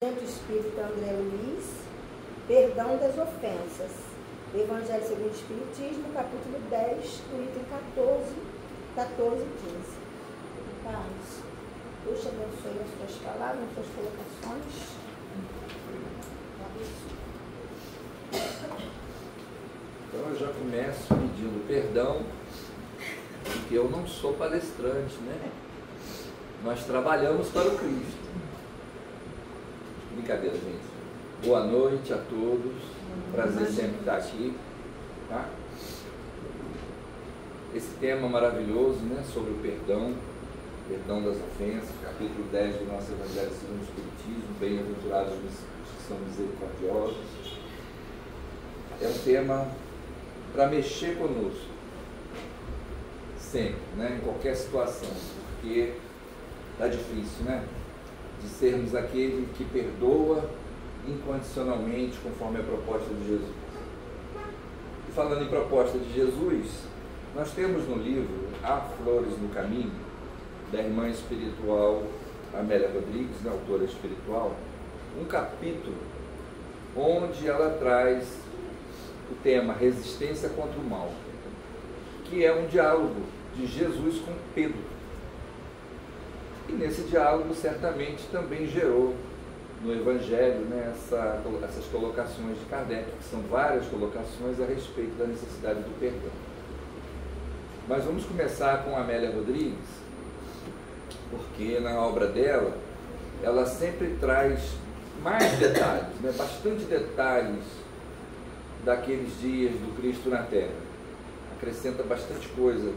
Centro Espírita André Luiz, perdão das ofensas. Evangelho segundo o Espiritismo, capítulo 10, o item 14 e 15. Paz, Deus te abençoe as suas palavras, as suas colocações. Então eu já começo pedindo perdão, porque eu não sou palestrante, né? Nós trabalhamos para o Cristo. Brincadeira, gente. Boa noite a todos. Prazer sempre estar aqui. Tá? Esse tema maravilhoso, né? Sobre o perdão das ofensas, capítulo 10 do nosso Evangelho segundo o Espiritismo, bem-aventurados os que são misericordiosos. É um tema para mexer conosco, sempre, né? Em qualquer situação, porque está difícil, né? De sermos aquele que perdoa incondicionalmente, conforme a proposta de Jesus. E falando em proposta de Jesus, nós temos no livro Há Flores no Caminho, da irmã espiritual Amélia Rodrigues, né, autora espiritual, um capítulo onde ela traz o tema Resistência contra o Mal, que é um diálogo de Jesus com Pedro. E nesse diálogo certamente também gerou no Evangelho, né, essas colocações de Kardec, que são várias colocações a respeito da necessidade do perdão. Mas vamos começar com Amélia Rodrigues, porque na obra dela, ela sempre traz mais detalhes, né, bastante detalhes daqueles dias do Cristo na Terra. Acrescenta bastante coisa,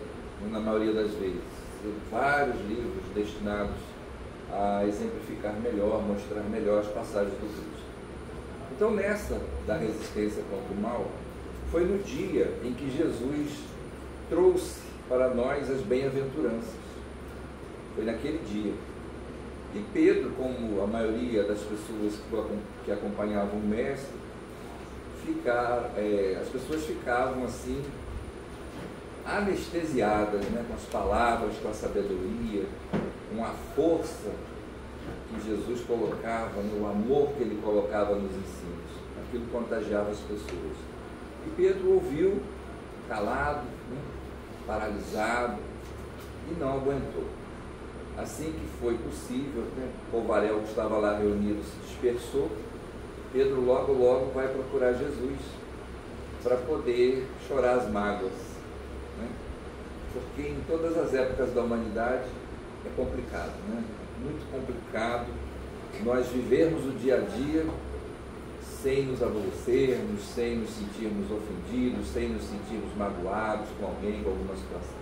na maioria das vezes. Vários livros destinados a exemplificar melhor, mostrar melhor as passagens do Cristo. Então, nessa da resistência contra o mal, foi no dia em que Jesus trouxe para nós as bem-aventuranças. Foi naquele dia. E Pedro, como a maioria das pessoas que acompanhavam o Mestre, as pessoas ficavam assim, anestesiadas, né, com as palavras, com a sabedoria, com a força que Jesus colocava, o amor que ele colocava nos ensinos. Aquilo contagiava as pessoas. E Pedro ouviu, calado, né, paralisado, e não aguentou. Assim que foi possível, né, o povaréu que estava lá reunido se dispersou, Pedro logo vai procurar Jesus para poder chorar as mágoas. Né? Porque em todas as épocas da humanidade é complicado, né? Muito complicado nós vivermos o dia a dia sem nos aborrecermos, sem nos sentirmos ofendidos, sem nos sentirmos magoados com alguém, com alguma situação.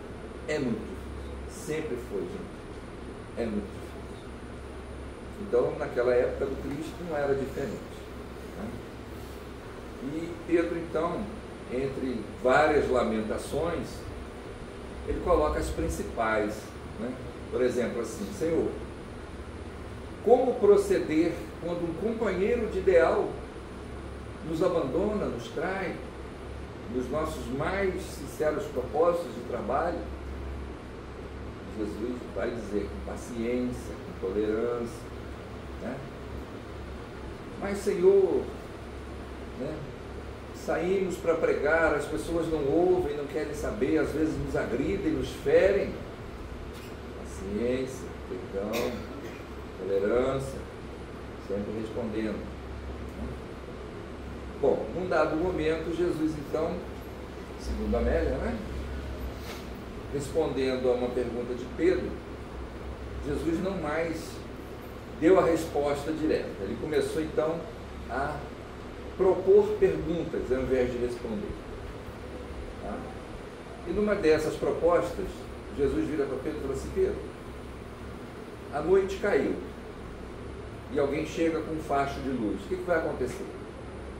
É muito difícil, sempre foi, gente. É muito difícil. Então, naquela época do Cristo não era diferente. Né? E Pedro, então, entre várias lamentações, ele coloca as principais, né? Por exemplo, assim: Senhor, como proceder quando um companheiro de ideal nos abandona, nos trai, nos nossos mais sinceros propósitos de trabalho? Jesus vai dizer com paciência, com tolerância, né? Mas, Senhor, né, saímos para pregar, as pessoas não ouvem, não querem saber, às vezes nos agridem, nos ferem. Paciência, perdão, tolerância, sempre respondendo. Bom, num dado momento, Jesus, então, segundo Amélia, né, respondendo a uma pergunta de Pedro, Jesus não mais deu a resposta direta. Ele começou, então, a propor perguntas ao invés de responder. Tá? E numa dessas propostas, Jesus vira para Pedro e fala assim: Pedro, a noite caiu e alguém chega com um facho de luz. O que vai acontecer?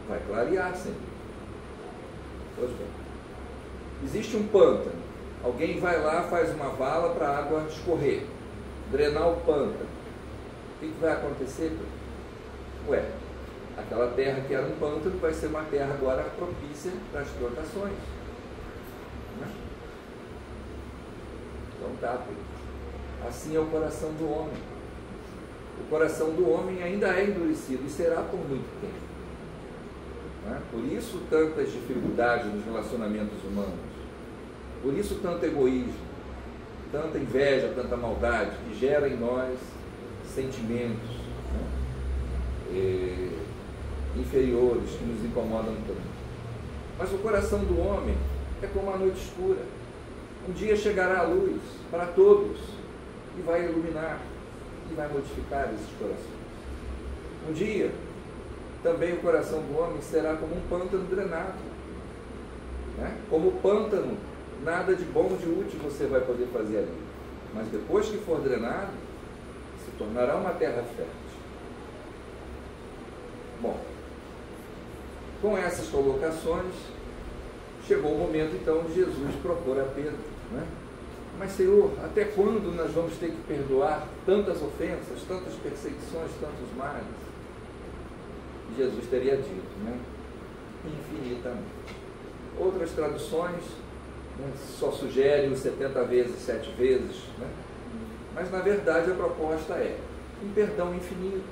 Vai clarear, Senhor. Pois bem. Existe um pântano. Alguém vai lá, faz uma vala para a água escorrer, drenar o pântano. O que vai acontecer, Pedro? Ué, aquela terra que era um pântano vai ser uma terra agora propícia para as plantações. Então tá, Pedro. Assim é o coração do homem. o coração do homem ainda é endurecido e será por muito tempo. Não é? Por isso tantas dificuldades nos relacionamentos humanos, por isso tanto egoísmo, tanta inveja, tanta maldade, que gera em nós sentimentos, né, inferiores, que nos incomodam tanto. Mas o coração do homem é como a noite escura. Um dia chegará a luz para todos e vai iluminar e vai modificar esses corações. Um dia também o coração do homem será como um pântano drenado, né? Como pântano, nada de bom, de útil você vai poder fazer ali, mas depois que for drenado, se tornará uma terra fértil. Bom, com essas colocações, chegou o momento então de Jesus propor a Pedro, né? Mas Senhor, até quando nós vamos ter que perdoar tantas ofensas, tantas perseguições, tantos males? Jesus teria dito, né? Infinitamente. Outras traduções, né, só sugerem os 70 vezes, 7 vezes, né? Mas na verdade a proposta é um perdão infinito.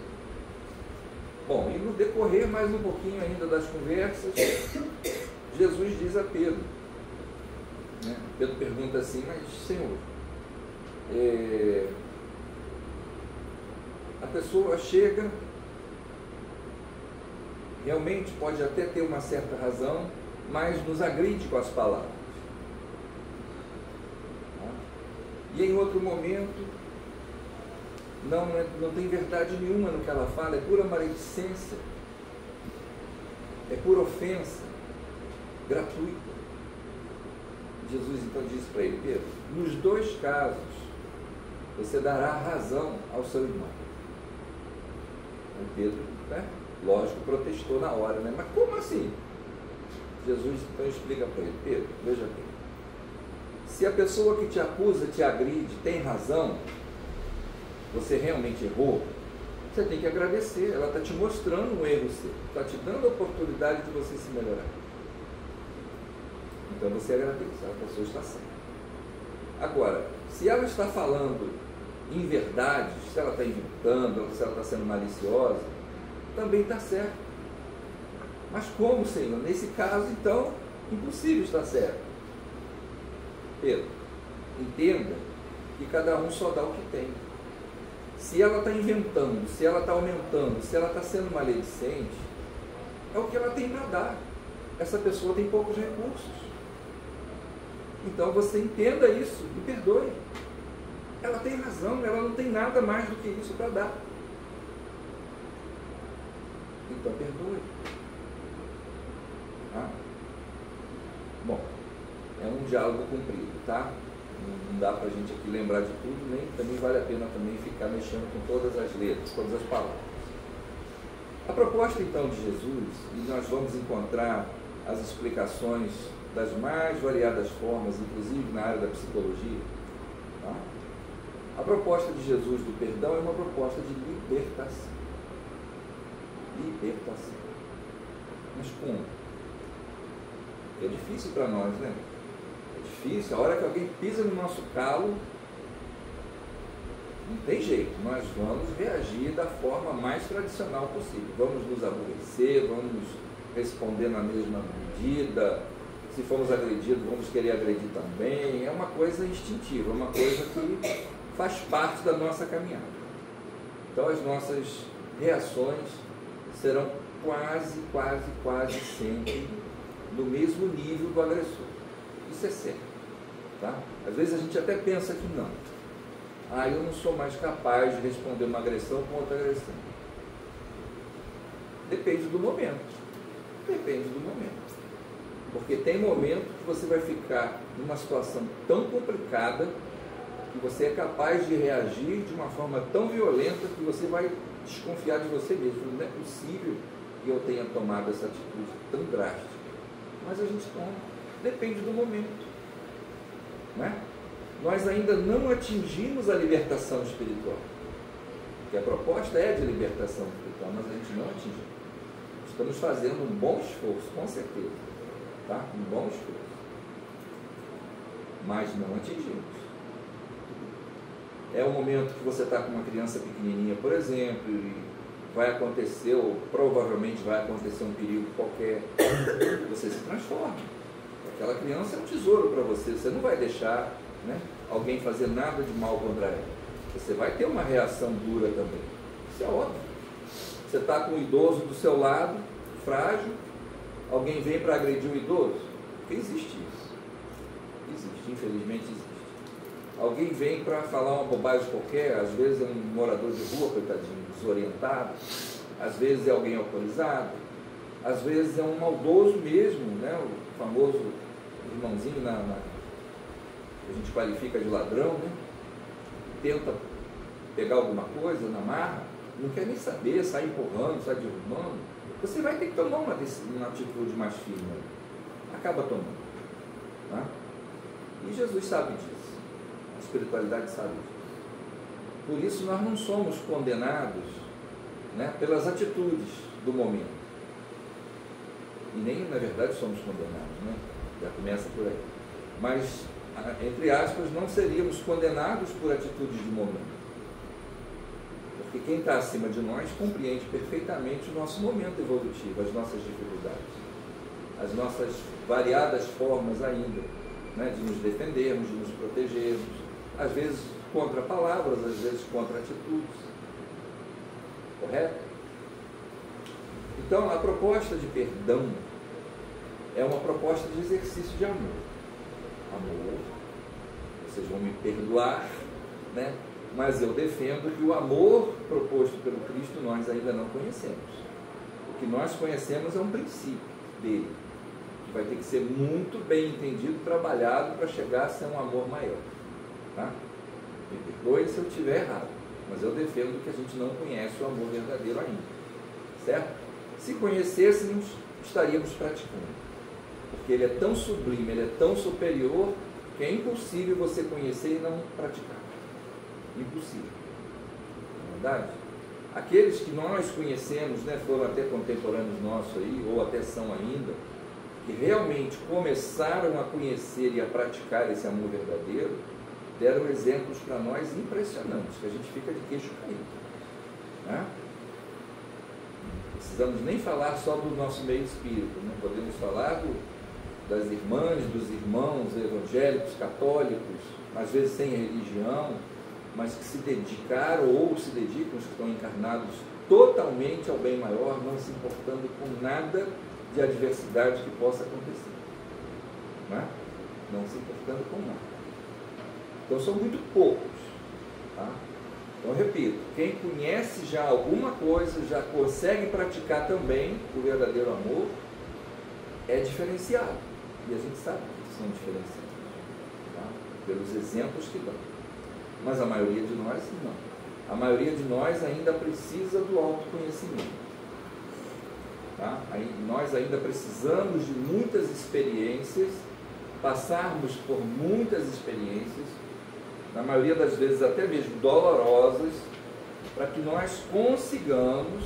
Bom, e no decorrer mais um pouquinho ainda das conversas, Jesus diz a Pedro, né? Pedro pergunta assim, mas Senhor, a pessoa chega, realmente pode até ter uma certa razão, mas nos agride com as palavras. E em outro momento, não tem verdade nenhuma no que ela fala, é pura maledicência, é pura ofensa, gratuita. Jesus então disse para ele, Pedro, nos dois casos, você dará razão ao seu irmão. E Pedro, né, lógico, protestou na hora, né? Mas como assim? Jesus então explica para ele, Pedro, veja bem, se a pessoa que te acusa, te agride, tem razão, você realmente errou, você tem que agradecer, ela está te mostrando um erro seu, está te dando a oportunidade de você se melhorar. Então você agradece, a pessoa está certa. Agora, se ela está falando em verdade, se ela está inventando, se ela está sendo maliciosa, também está certo. Mas como, Senhor? Nesse caso, então, impossível estar certo. Pedro, entenda que cada um só dá o que tem. Se ela está inventando, se ela está aumentando, se ela está sendo maledicente, é o que ela tem para dar. Essa pessoa tem poucos recursos. Então você entenda isso e perdoe. Ela tem razão, ela não tem nada mais do que isso para dar. Então perdoe. Tá? Bom, é um diálogo cumprido, tá? Não dá para a gente aqui lembrar de tudo, nem também vale a pena também ficar mexendo com todas as letras, todas as palavras. A proposta então de Jesus, e nós vamos encontrar as explicações das mais variadas formas, inclusive na área da psicologia, tá? A proposta de Jesus do perdão é uma proposta de libertação. Libertação. Mas como? É difícil para nós, né? É difícil. A hora que alguém pisa no nosso calo, não tem jeito. Nós vamos reagir da forma mais tradicional possível. Vamos nos aborrecer, vamos responder na mesma medida. Se formos agredidos, vamos querer agredir também. É uma coisa instintiva, é uma coisa que faz parte da nossa caminhada. Então as nossas reações serão quase sempre do mesmo nível do agressor. Isso é certo. Tá? Às vezes a gente até pensa que não. Eu não sou mais capaz de responder uma agressão com outra agressão. Depende do momento. Depende do momento. Porque tem momento que você vai ficar numa situação tão complicada que você é capaz de reagir de uma forma tão violenta que você vai desconfiar de você mesmo. Não é possível que eu tenha tomado essa atitude tão drástica. Mas a gente toma. Depende do momento. Né? Nós ainda não atingimos a libertação espiritual. Porque a proposta é de libertação espiritual, mas a gente não atingiu. Estamos fazendo um bom esforço, com certeza. Tá? Um bom esforço. Mas não atingimos. É um momento que você está com uma criança pequenininha, por exemplo, e vai acontecer, ou provavelmente vai acontecer um perigo qualquer, você se transforma. Aquela criança é um tesouro para você, você não vai deixar, né, alguém fazer nada de mal contra ela. Você vai ter uma reação dura também. Isso é óbvio. Você está com um idoso do seu lado, frágil, alguém vem para agredir o idoso? Porque existe isso. Existe, infelizmente existe. Alguém vem para falar uma bobagem qualquer, às vezes é um morador de rua, coitadinho, desorientado, às vezes é alguém alcoolizado, às vezes é um maldoso mesmo, né? O famoso irmãozinho que a gente qualifica de ladrão, né? Tenta pegar alguma coisa na marra, não quer nem saber, sai empurrando, sai derrubando. Você vai ter que tomar uma atitude mais firme. Acaba tomando. Tá? E Jesus sabe disso. A espiritualidade sabe disso. Por isso nós não somos condenados, né, pelas atitudes do momento. E nem, na verdade, somos condenados, né? Já começa por aí. Mas, entre aspas, não seríamos condenados por atitudes de momento. Porque quem está acima de nós compreende perfeitamente o nosso momento evolutivo, as nossas dificuldades, as nossas variadas formas ainda, né, de nos defendermos, de nos protegermos, às vezes contra palavras, às vezes contra atitudes. Correto? Então, a proposta de perdão é uma proposta de exercício de amor. Amor, vocês vão me perdoar, né? Mas eu defendo que o amor proposto pelo Cristo nós ainda não conhecemos. O que nós conhecemos é um princípio dele, que vai ter que ser muito bem entendido, trabalhado para chegar a ser um amor maior. Tá? Me perdoe se eu estiver errado, mas eu defendo que a gente não conhece o amor verdadeiro ainda. Certo? Se conhecêssemos, estaríamos praticando. Porque ele é tão sublime, ele é tão superior, que é impossível você conhecer e não praticar. Impossível. Não é verdade? Aqueles que nós conhecemos, né, foram até contemporâneos nossos aí, ou até são ainda, que realmente começaram a conhecer e a praticar esse amor verdadeiro, deram exemplos para nós impressionantes, que a gente fica de queixo caído. Né? Não precisamos nem falar só do nosso meio espírita, né? Podemos falar das irmãs, dos irmãos evangélicos, católicos, às vezes sem religião, mas que se dedicaram ou se dedicam, os que estão encarnados totalmente ao bem maior, não se importando com nada de adversidade que possa acontecer. Né? Não se importando com nada. Então são muito poucos. Tá? Então, repito, quem conhece já alguma coisa, já consegue praticar também o verdadeiro amor, é diferenciado. E a gente sabe que são diferenciados, tá? Pelos exemplos que dão. Mas a maioria de nós não. A maioria de nós ainda precisa do autoconhecimento. Tá? Nós ainda precisamos de muitas experiências, passarmos por muitas experiências, na maioria das vezes até mesmo dolorosas, para que nós consigamos,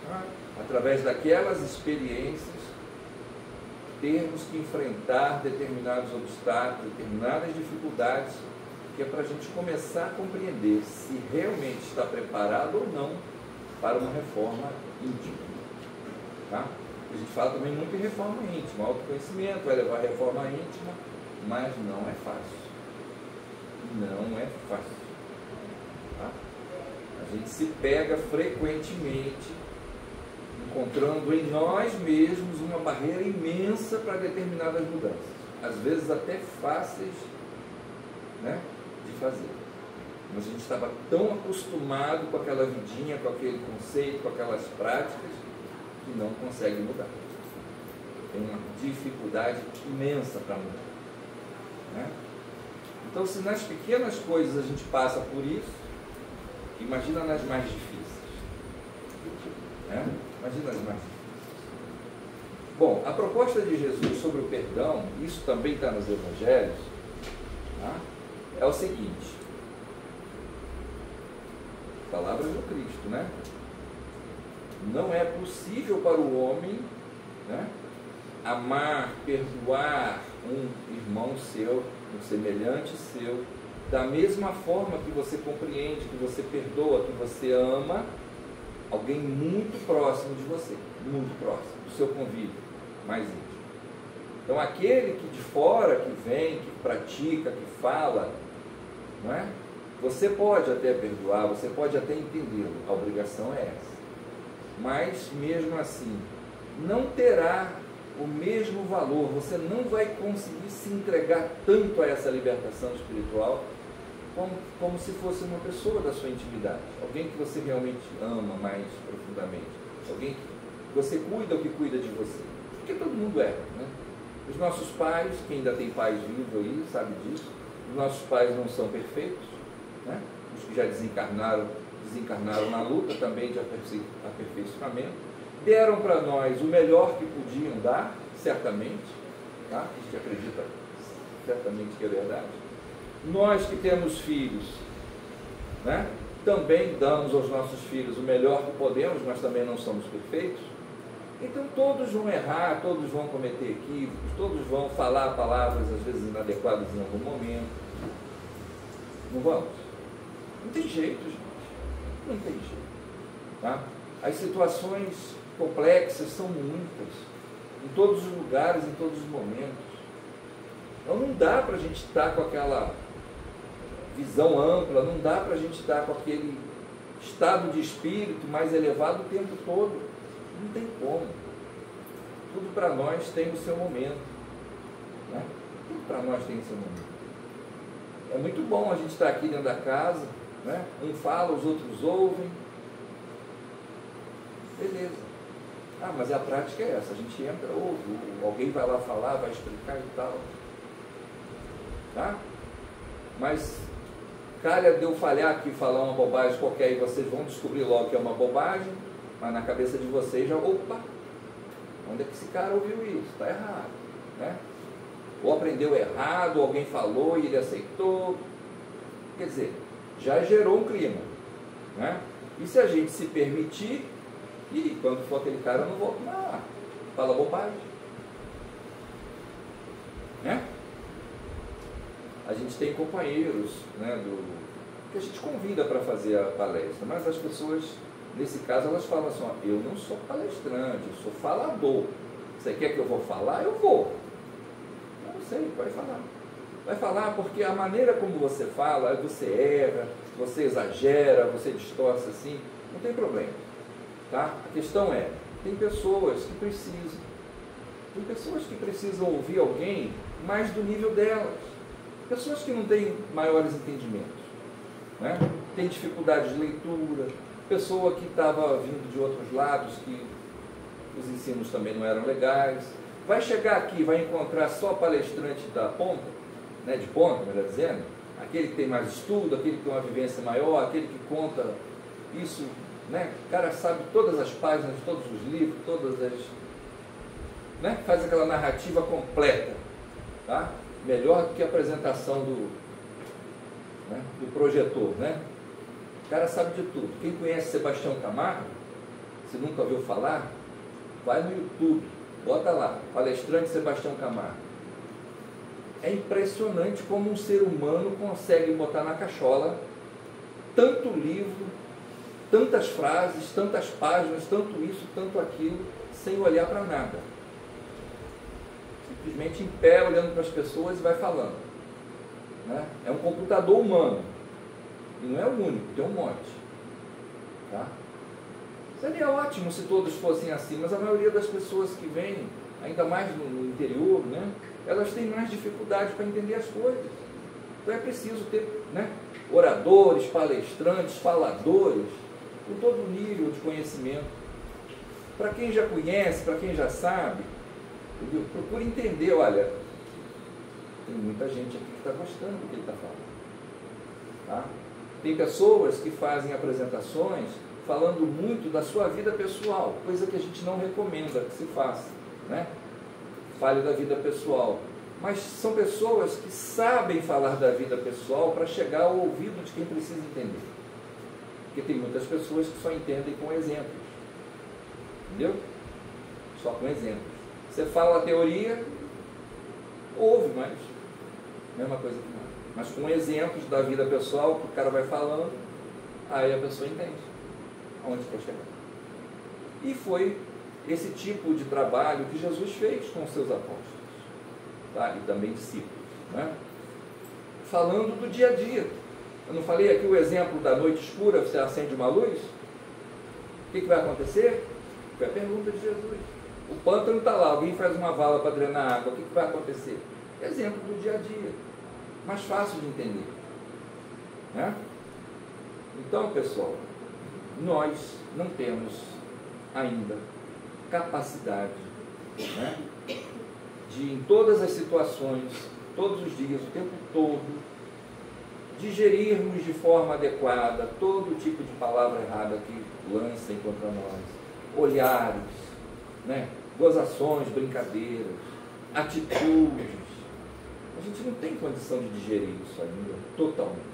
tá, através daquelas experiências, termos que enfrentar determinados obstáculos, determinadas dificuldades, que é para a gente começar a compreender se realmente está preparado ou não para uma reforma íntima. Tá? A gente fala também muito em reforma íntima, autoconhecimento, vai levar a reforma íntima, mas não é fácil. Não é fácil. Tá? A gente se pega frequentemente encontrando em nós mesmos uma barreira imensa para determinadas mudanças, às vezes até fáceis, né, de fazer. Mas a gente estava tão acostumado com aquela vidinha, com aquele conceito, com aquelas práticas, que não consegue mudar. Tem uma dificuldade imensa para mudar. Né? Então, se nas pequenas coisas a gente passa por isso, imagina nas mais difíceis. Né? Imagina as mais difíceis. Bom, a proposta de Jesus sobre o perdão, isso também está nos evangelhos, tá? É o seguinte, palavras do Cristo, né? Não é possível para o homem, né, amar, perdoar um irmão seu, um semelhante seu, Da mesma forma que você compreende, que você perdoa, que você ama alguém muito próximo de você, muito próximo, do seu convívio mais íntimo. Então aquele que de fora, que vem, que pratica, que fala, não é? Você pode até perdoar, você pode até entendê-lo, a obrigação é essa. Mas mesmo assim, não terá o mesmo valor, você não vai conseguir se entregar tanto a essa libertação espiritual como se fosse uma pessoa da sua intimidade, alguém que você realmente ama mais profundamente, alguém que você cuida ou que cuida de você, porque todo mundo erra, né? Os nossos pais, quem ainda tem pais vivos aí, sabe disso, os nossos pais não são perfeitos, né? Os que já desencarnaram na luta também de aperfeiçoamento, deram para nós o melhor que podiam dar, certamente, tá? A gente acredita certamente que é verdade. Nós que temos filhos, né? Também damos aos nossos filhos o melhor que podemos, mas também não somos perfeitos. Então todos vão errar, todos vão cometer equívocos, todos vão falar palavras às vezes inadequadas em algum momento. Não vamos? Não tem jeito, gente. Não tem jeito. Tá? As situações complexas são muitas, em todos os lugares, em todos os momentos. Então não dá para a gente estar com aquela visão ampla, não dá para a gente estar com aquele estado de espírito mais elevado o tempo todo. Não tem como. Tudo para nós tem o seu momento. Né? Tudo para nós tem o seu momento. É muito bom a gente estar aqui dentro da casa, né? Um fala, os outros ouvem. Beleza. Ah, mas a prática é essa. A gente entra, ouve, alguém vai lá falar, vai explicar e tal. Tá? Mas calha de eu falhar aqui, falar uma bobagem qualquer e vocês vão descobrir logo que é uma bobagem, mas na cabeça de vocês já, opa, onde é que esse cara ouviu isso? Está errado, né? Ou aprendeu errado, ou alguém falou e ele aceitou. Quer dizer, já gerou um clima, né? E se a gente se permitir, e quando for aquele cara eu não volto mais lá, fala bobagem, né? A gente tem companheiros, né, que a gente convida para fazer a palestra, mas as pessoas, nesse caso, elas falam assim, ó, eu não sou palestrante, eu sou falador. Você quer que eu vou falar? Eu vou. Eu não sei, vai falar. Vai falar porque a maneira como você fala, você erra, você exagera, você distorce assim, não tem problema. Tá? A questão é, tem pessoas que precisam ouvir alguém mais do nível delas. Pessoas que não têm maiores entendimentos, né? Tem dificuldade de leitura, pessoa que estava vindo de outros lados, que os ensinos também não eram legais, vai chegar aqui, vai encontrar só palestrante da ponta, né, de ponta, melhor dizendo, aquele que tem mais estudo, aquele que tem uma vivência maior, aquele que conta isso, né? O cara sabe todas as páginas de todos os livros, todas as... né? Faz aquela narrativa completa, tá? Melhor do que a apresentação do projetor, né? O cara sabe de tudo. Quem conhece Sebastião Camargo, se nunca ouviu falar, vai no YouTube, bota lá, palestrante Sebastião Camargo. É impressionante como um ser humano consegue botar na cachola tanto livro, tantas frases, tantas páginas, tanto isso, tanto aquilo, sem olhar para nada. Simplesmente em pé, olhando para as pessoas e vai falando. Né? É um computador humano. E não é o único, tem um monte. Tá? Seria ótimo se todos fossem assim, mas a maioria das pessoas que vêm, ainda mais no interior, né, elas têm mais dificuldade para entender as coisas. Então é preciso ter, né, oradores, palestrantes, faladores, com todo nível de conhecimento. Para quem já conhece, para quem já sabe, procure entender, olha, tem muita gente aqui que está gostando do que ele está falando. Tá? Tem pessoas que fazem apresentações falando muito da sua vida pessoal, coisa que a gente não recomenda que se faça, né? Fale da vida pessoal. Mas são pessoas que sabem falar da vida pessoal para chegar ao ouvido de quem precisa entender. Porque tem muitas pessoas que só entendem com exemplos. Entendeu? Só com exemplos. Você fala a teoria, ouve, mas mesma coisa que nada. mas com exemplos da vida pessoal que o cara vai falando, aí a pessoa entende aonde quer chegar. E foi esse tipo de trabalho que Jesus fez com os seus apóstolos, tá? E também discípulos, né? Falando do dia a dia. Eu não falei aqui o exemplo da noite escura, você acende uma luz? O que vai acontecer? Foi a pergunta de Jesus. O pântano está lá, alguém faz uma vala para drenar água, o que vai acontecer? Exemplo do dia a dia, mais fácil de entender, né? Então, pessoal, nós não temos ainda capacidade, né, de, em todas as situações, todos os dias, o tempo todo, digerirmos de forma adequada todo tipo de palavra errada que lancem contra nós, olhares, né, gozações, brincadeiras, atitudes. A gente não tem condição de digerir isso ainda totalmente.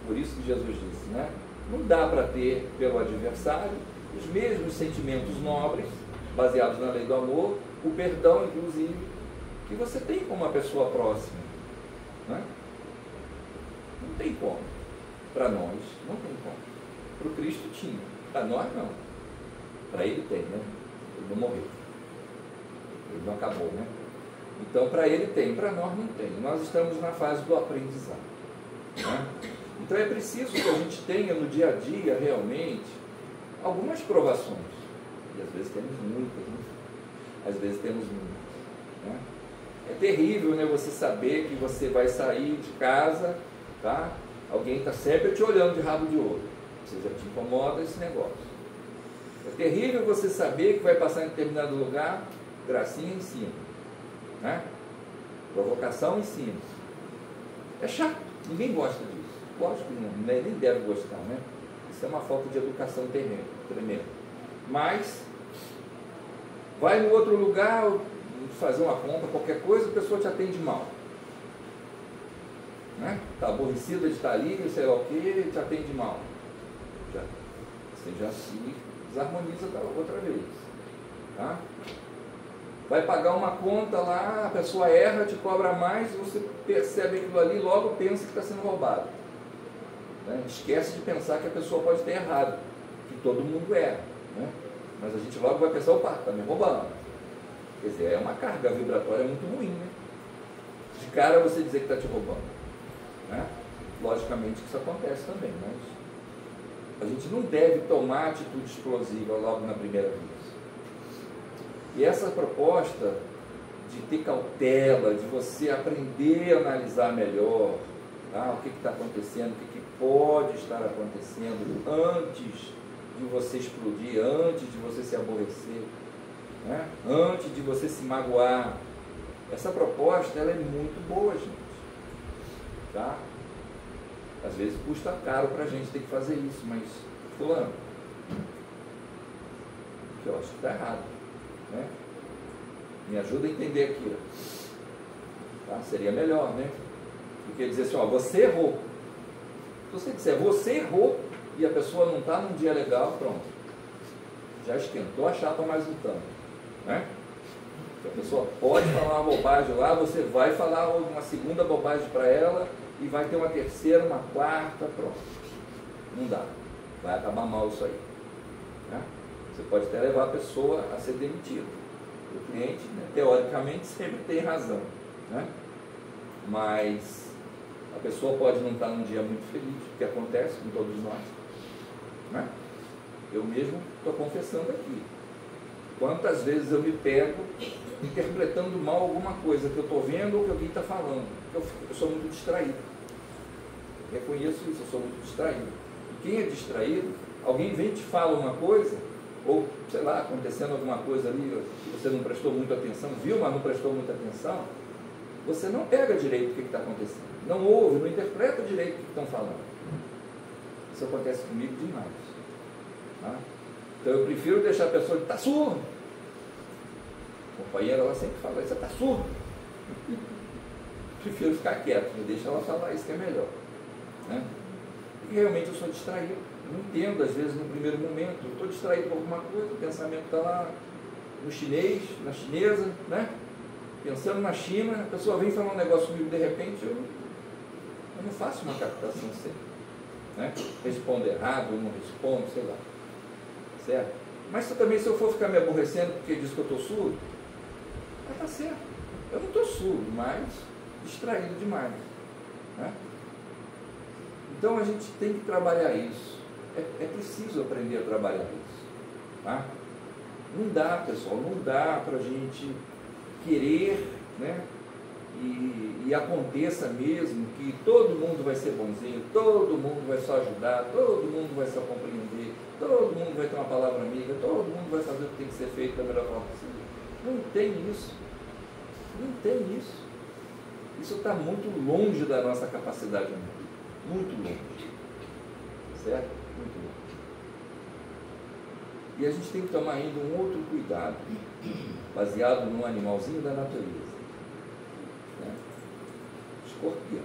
Por isso que Jesus disse, né? Não dá para ter pelo adversário os mesmos sentimentos nobres, baseados na lei do amor, o perdão, inclusive, que você tem com uma pessoa próxima, né? Não tem como. Para nós, não tem como. Para o Cristo tinha. Para nós, não. Para ele tem, né? Ele não morreu. Ele não acabou, né? Então, para ele tem, para nós não tem. Nós estamos na fase do aprendizado, né? Então, é preciso que a gente tenha no dia a dia, realmente, algumas provações. E às vezes temos muitas, né? Às vezes temos muitas, né? É terrível, né, você saber que você vai sair de casa, tá? Alguém está sempre te olhando de rabo de olho. Você já te incomoda esse negócio. É terrível você saber que vai passar em determinado lugar, gracinha em cima, né? Provocação em cima. É chato, ninguém gosta disso. Lógico que não, nem deve gostar, né? Isso é uma falta de educação tremenda. Mas vai no outro lugar fazer uma compra, qualquer coisa, a pessoa te atende mal, né? Está aborrecida de estar ali, sei lá o que, te atende mal. Você já se desarmoniza outra vez, tá? Vai pagar uma conta lá, a pessoa erra, te cobra mais, você percebe aquilo ali e logo pensa que está sendo roubado, né? Esquece de pensar que a pessoa pode ter errado, que todo mundo erra, né? Mas a gente logo vai pensar, opa, está me roubando. Quer dizer, é uma carga vibratória muito ruim, né? De cara você dizer que está te roubando, né? Logicamente que isso acontece também, mas a gente não deve tomar atitude explosiva logo na primeira vez. E essa proposta de ter cautela, de você aprender a analisar melhor, tá? O que está acontecendo, o que pode estar acontecendo antes de você explodir, antes de você se aborrecer, né? Antes de você se magoar. Essa proposta ela é muito boa, gente, tá? Às vezes custa caro para a gente ter que fazer isso, mas fulano, que eu acho que está errado, né? Me ajuda a entender aquilo, tá? Seria melhor, né? Do que dizer assim, ó, você errou. Se você disser, você errou, e a pessoa não está num dia legal, pronto. Já esquentou a chapa mais um tanto, né? A pessoa pode falar uma bobagem lá, você vai falar uma segunda bobagem para ela, e vai ter uma terceira, uma quarta, pronto. Não dá. Vai acabar mal isso aí, né? Você pode até levar a pessoa a ser demitida. O cliente, né, teoricamente, sempre tem razão, né? Mas a pessoa pode não estar num dia muito feliz, o que acontece com todos nós, né? Eu mesmo estou confessando aqui. Quantas vezes eu me pego interpretando mal alguma coisa que eu estou vendo ou que alguém está falando. Eu sou muito distraído. Reconheço isso, eu sou muito distraído. E quem é distraído, alguém vem e te fala uma coisa, ou, sei lá, acontecendo alguma coisa ali que você não prestou muita atenção, viu, mas não prestou muita atenção, você não pega direito o que está acontecendo. Não ouve, não interpreta direito o que estão falando. Isso acontece comigo demais, tá? Então eu prefiro deixar a pessoa, está surdo. A companheira, ela sempre fala, você está surdo. Prefiro ficar quieto, deixa ela falar, isso que é melhor, né? E realmente eu sou distraído, não entendo às vezes no primeiro momento, eu estou distraído com alguma coisa, o pensamento está lá no chinês, na chinesa, né? Pensando na China, a pessoa vem falar um negócio comigo, de repente eu não faço uma captação certa, né? Respondo errado, eu não respondo, sei lá, certo? Mas também, se eu for ficar me aborrecendo porque diz que eu estou surdo, tá certo, eu não estou surdo, mas distraído demais, né? Então a gente tem que trabalhar isso, é preciso aprender a trabalhar isso, tá? Não dá, pessoal, não dá para a gente querer, né? E aconteça mesmo que todo mundo vai ser bonzinho, todo mundo vai só ajudar, todo mundo vai só compreender, todo mundo vai ter uma palavra amiga, todo mundo vai fazer o que tem que ser feito da melhor forma possível. Não tem isso. Não tem isso. Isso está muito longe da nossa capacidade humana. Muito longe. Certo? Muito longe. E a gente tem que tomar ainda um outro cuidado, baseado num animalzinho da natureza. Né? Escorpião.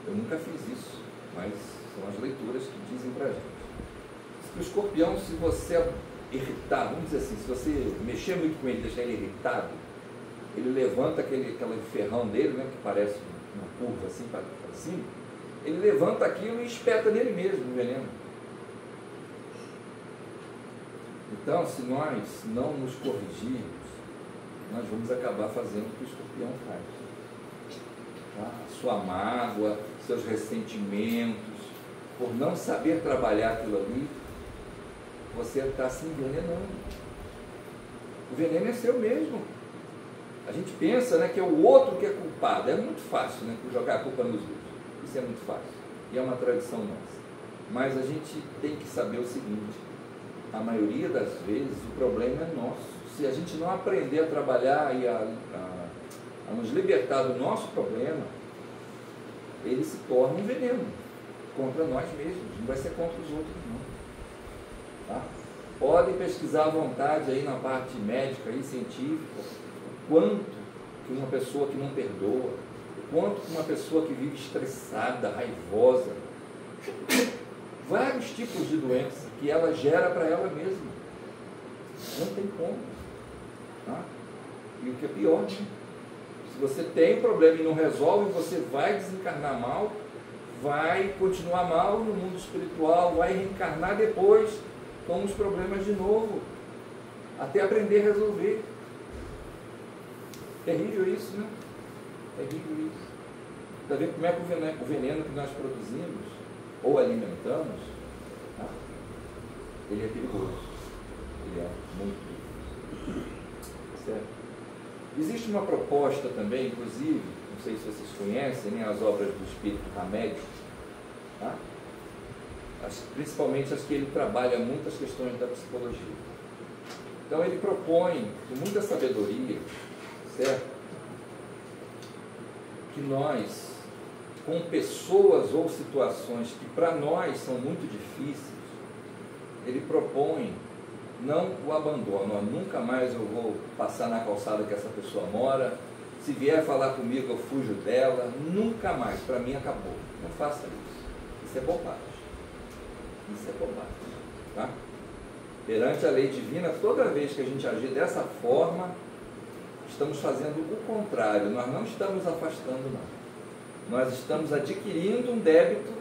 Eu nunca fiz isso, mas são as leituras que dizem pra gente. O escorpião, se você irritar, vamos dizer assim, se você mexer muito com ele, deixar ele irritado, ele levanta aquele ferrão dele, né, que parece uma curva assim para cima, ele levanta aquilo e espeta nele mesmo o veneno. Então, se nós não nos corrigirmos, nós vamos acabar fazendo o que o escorpião faz. Tá? Sua mágoa, seus ressentimentos, por não saber trabalhar aquilo ali, você está se envenenando. O veneno é seu mesmo. A gente pensa, né, que é o outro que é culpado. É muito fácil, né, jogar a culpa nos outros. Isso é muito fácil. E é uma tradição nossa. Mas a gente tem que saber o seguinte: a maioria das vezes o problema é nosso. Se a gente não aprender a trabalhar e a nos libertar do nosso problema, ele se torna um veneno contra nós mesmos. Não vai ser contra os outros, não. Tá? Podem pesquisar à vontade aí na parte médica e científica o quanto que uma pessoa que não perdoa, o quanto que uma pessoa que vive estressada, raivosa, vários tipos de doença que ela gera para ela mesma. Não tem como. Tá? E o que é pior, né? Se você tem um problema e não resolve, você vai desencarnar mal, vai continuar mal no mundo espiritual, vai reencarnar depois com os problemas de novo, até aprender a resolver. Terrível isso, né? Terrível isso. Está vendo como é que o veneno que nós produzimos ou alimentamos, tá? Ele é perigoso. Ele é muito perigoso. Certo? Existe uma proposta também, inclusive, não sei se vocês conhecem, né, as obras do Espírito Hamed, tá? Principalmente as que ele trabalha muitas questões da psicologia. Então ele propõe, com muita sabedoria, certo? Que nós, com pessoas ou situações que para nós são muito difíceis, ele propõe não o abandono. Nunca mais eu vou passar na calçada que essa pessoa mora, se vier falar comigo eu fujo dela, nunca mais, para mim acabou. Não faça isso. Isso é bobagem. Isso é bobagem. Tá? Perante a lei divina, toda vez que a gente agir dessa forma, estamos fazendo o contrário. Nós não estamos afastando, não. Nós estamos adquirindo um débito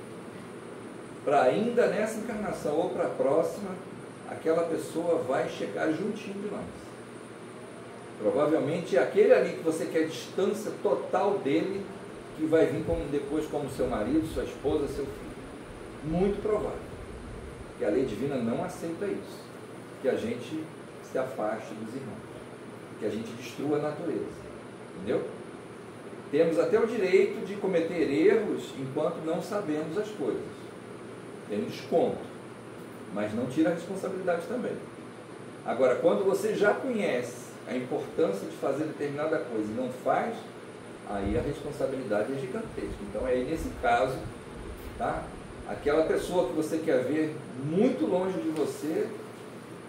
para ainda nessa encarnação ou para a próxima, aquela pessoa vai chegar juntinho de nós. Provavelmente é aquele ali que você quer distância total dele, que vai vir depois como seu marido, sua esposa, seu filho. Muito provável. Que a lei divina não aceita isso. Que a gente se afaste dos irmãos. Que a gente destrua a natureza. Entendeu? Temos até o direito de cometer erros enquanto não sabemos as coisas. Tem um desconto. Mas não tira a responsabilidade também. Agora, quando você já conhece a importância de fazer determinada coisa e não faz, aí a responsabilidade é gigantesca. Então, aí nesse caso, tá? Aquela pessoa que você quer ver muito longe de você,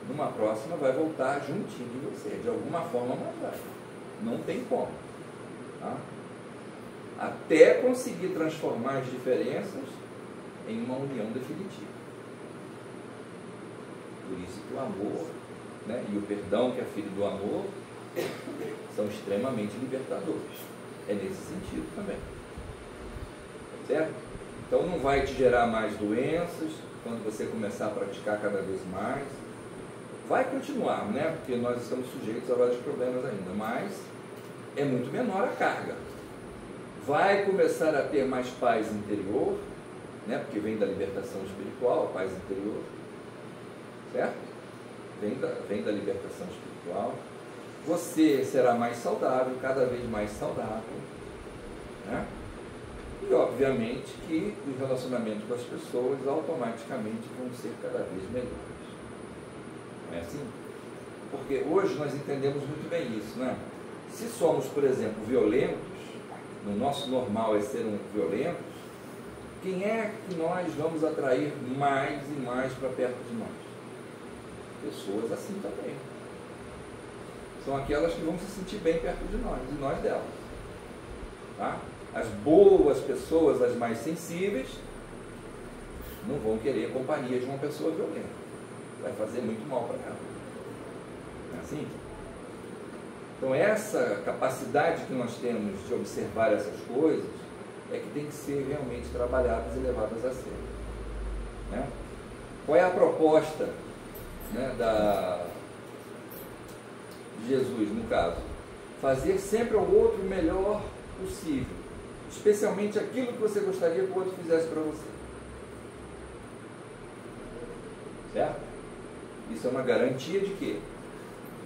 numa próxima vai voltar juntinho de você. De alguma forma, mas vai. Não tem como. Tá? Até conseguir transformar as diferenças em uma união definitiva. Por isso que o amor, né, e o perdão, que é filho do amor, são extremamente libertadores. É nesse sentido também. Certo? Então não vai te gerar mais doenças quando você começar a praticar cada vez mais. Vai continuar, né? Porque nós estamos sujeitos a vários problemas ainda, mas é muito menor a carga. Vai começar a ter mais paz interior, né? Porque vem da libertação espiritual, a paz interior. Certo? Vem da libertação espiritual. Você será mais saudável, cada vez mais saudável, né? E obviamente que os relacionamentos com as pessoas automaticamente vão ser cada vez melhores. Não é assim? Porque hoje nós entendemos muito bem isso, né? Se somos, por exemplo, violentos, no nosso normal é ser violentos, quem é que nós vamos atrair mais e mais para perto de nós? Pessoas assim também. São aquelas que vão se sentir bem perto de nós, e nós delas. Tá? As boas pessoas, as mais sensíveis, não vão querer a companhia de uma pessoa violenta. Vai fazer muito mal para ela. Não é assim? Então essa capacidade que nós temos de observar essas coisas é que tem que ser realmente trabalhadas e levadas a sério. Né? Qual é a proposta, né, de Jesus, no caso? Fazer sempre ao outro o melhor possível, especialmente aquilo que você gostaria que o outro fizesse para você. Certo? Isso é uma garantia de quê?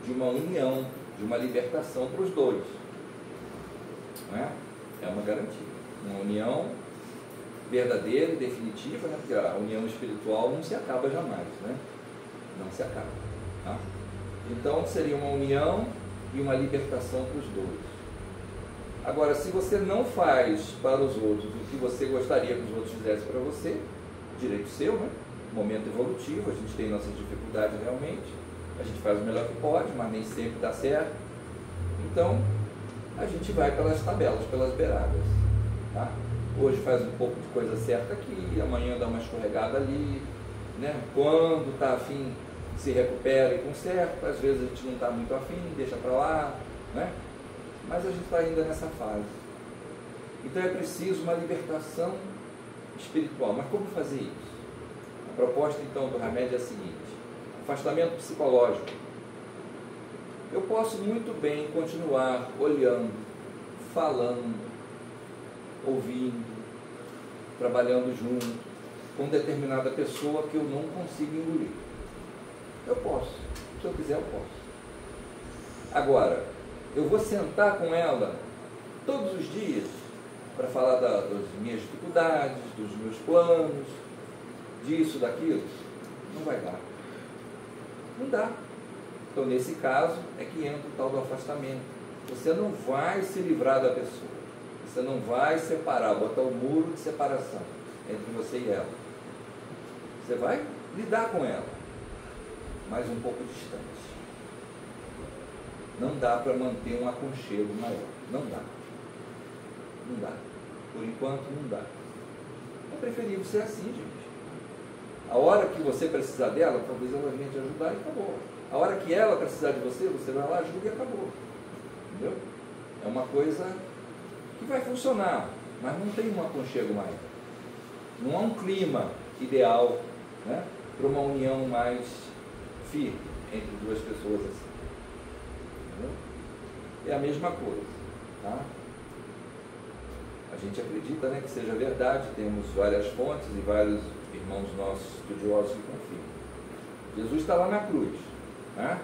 De uma união, de uma libertação para os dois. Não é? É uma garantia. Uma união verdadeira e definitiva, né? Porque a união espiritual não se acaba jamais, né? Não se acaba. Tá? Então seria uma união e uma libertação para os dois. Agora, se você não faz para os outros o que você gostaria que os outros fizessem para você, direito seu, né? Momento evolutivo, a gente tem nossas dificuldades realmente, a gente faz o melhor que pode, mas nem sempre dá certo. Então, a gente vai pelas tabelas, pelas beiradas. Tá? Hoje faz um pouco de coisa certa aqui, amanhã dá uma escorregada ali, né? Quando está afim, se recupera e conserta, às vezes a gente não está muito afim, deixa para lá, né? Mas a gente está ainda nessa fase. Então é preciso uma libertação espiritual. Mas como fazer isso? A proposta então do remédio é a seguinte: afastamento psicológico. Eu posso muito bem continuar olhando, falando, ouvindo, trabalhando junto com determinada pessoa que eu não consigo engolir. Eu posso. Se eu quiser, eu posso. Agora, eu vou sentar com ela todos os dias para falar das minhas dificuldades, dos meus planos, disso, daquilo? Não vai dar. Não dá. Então, nesse caso, é que entra o tal do afastamento. Você não vai se livrar da pessoa. Você não vai separar, botar um muro de separação entre você e ela. Você vai lidar com ela, mas um pouco distante. Não dá para manter um aconchego maior. Não dá. Não dá. Por enquanto, não dá. É preferível ser assim, gente. A hora que você precisar dela, talvez ela venha te ajudar e acabou. A hora que ela precisar de você, você vai lá, ajuda e acabou. Entendeu? É uma coisa que vai funcionar, mas não tem um aconchego maior. Não há um clima ideal, né, para uma união mais firme entre duas pessoas assim. Entendeu? É a mesma coisa. Tá? A gente acredita, né, que seja verdade, temos várias fontes e vários irmãos nossos estudiosos que confiam. Jesus está lá na cruz. Né?